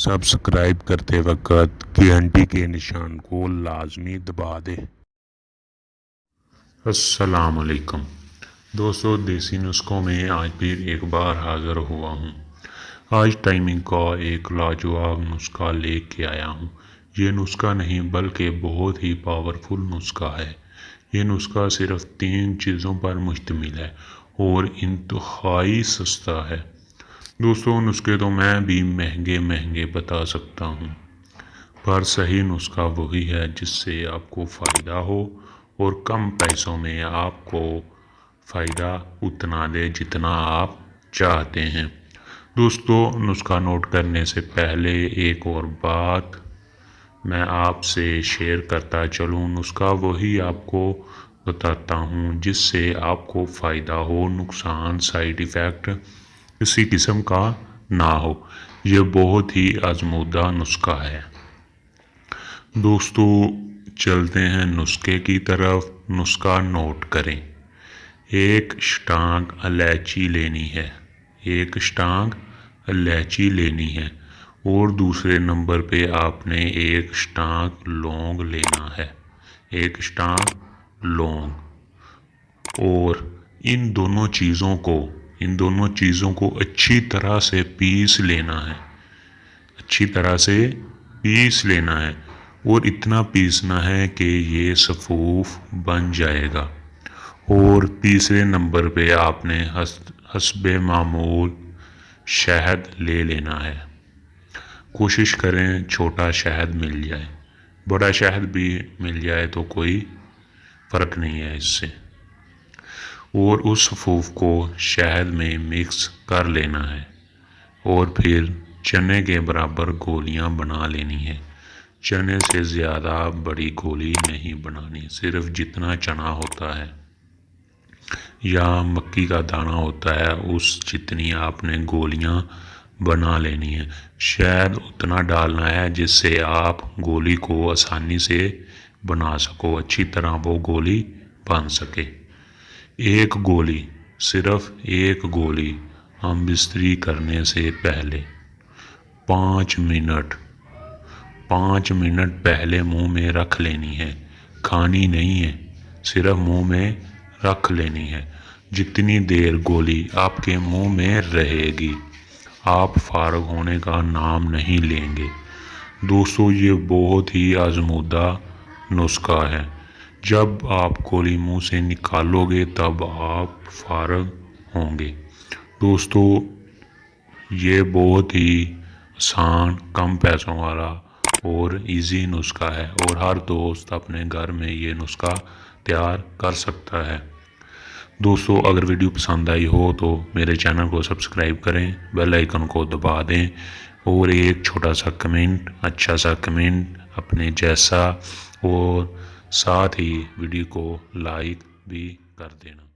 Subscribe करते वक्त घंटी के निशान को लाजमी दबा दे। अस्सलाम वालेकुम दोस्तों, देसी नुस्खों में आज फिर एक बार हाज़िर हुआ हूँ। आज टाइमिंग का एक लाजवाब नुस्खा लेके आया हूँ। ये नुस्खा नहीं बल्कि बहुत ही पावरफुल नुस्खा है। ये नुस्खा सिर्फ 3 चीज़ों पर मुश्तमिल है और इंतहाई सस्ता है। दोस्तों, नुस्खे तो मैं भी महंगे महंगे बता सकता हूँ, पर सही नुस्खा वही है जिससे आपको फ़ायदा हो और कम पैसों में आपको फ़ायदा उतना दे जितना आप चाहते हैं। दोस्तों, नुस्खा नोट करने से पहले एक और बात मैं आपसे शेयर करता चलूँ। नुस्खा वही आपको बताता हूँ जिससे आपको फ़ायदा हो, नुकसान साइड इफ़ेक्ट किसी किस्म का ना हो। ये बहुत ही आजमूदा नुस्खा है। दोस्तों, चलते हैं नुस्खे की तरफ। नुस्खा नोट करें। 1 स्टांग इलायची लेनी है। 1 स्टांग इलायची लेनी है और दूसरे नंबर पे आपने 1 स्टांग लौंग लेना है। 1 स्टांग लौंग। और इन दोनों चीज़ों को अच्छी तरह से पीस लेना है। अच्छी तरह से पीस लेना है और इतना पीसना है कि ये सफ़ूफ बन जाएगा। और तीसरे नंबर पे आपने हस्बे मामूल शहद ले लेना है। कोशिश करें छोटा शहद मिल जाए, बड़ा शहद भी मिल जाए तो कोई फ़र्क नहीं है इससे। और उस सफ़ूफ को शहद में मिक्स कर लेना है और फिर चने के बराबर गोलियां बना लेनी है। चने से ज़्यादा बड़ी गोली नहीं बनानी, सिर्फ जितना चना होता है या मक्की का दाना होता है उस जितनी आपने गोलियां बना लेनी है। शहद उतना डालना है जिससे आप गोली को आसानी से बना सको, अच्छी तरह वो गोली बन सके। एक गोली, सिर्फ एक गोली हम बिस्तरी करने से पहले 5 मिनट पहले मुंह में रख लेनी है। खानी नहीं है, सिर्फ मुंह में रख लेनी है। जितनी देर गोली आपके मुंह में रहेगी आप फारग होने का नाम नहीं लेंगे। दोस्तों, ये बहुत ही आजमूदा नुस्खा है। जब आप गोली मुंह से निकालोगे तब आप फारग होंगे। दोस्तों, ये बहुत ही आसान, कम पैसों वाला और इजी नुस्खा है और हर दोस्त अपने घर में ये नुस्खा तैयार कर सकता है। दोस्तों, अगर वीडियो पसंद आई हो तो मेरे चैनल को सब्सक्राइब करें, बेल आइकन को दबा दें और एक छोटा सा कमेंट, अच्छा सा कमेंट अपने जैसा, और साथ ही वीडियो को लाइक भी कर देना।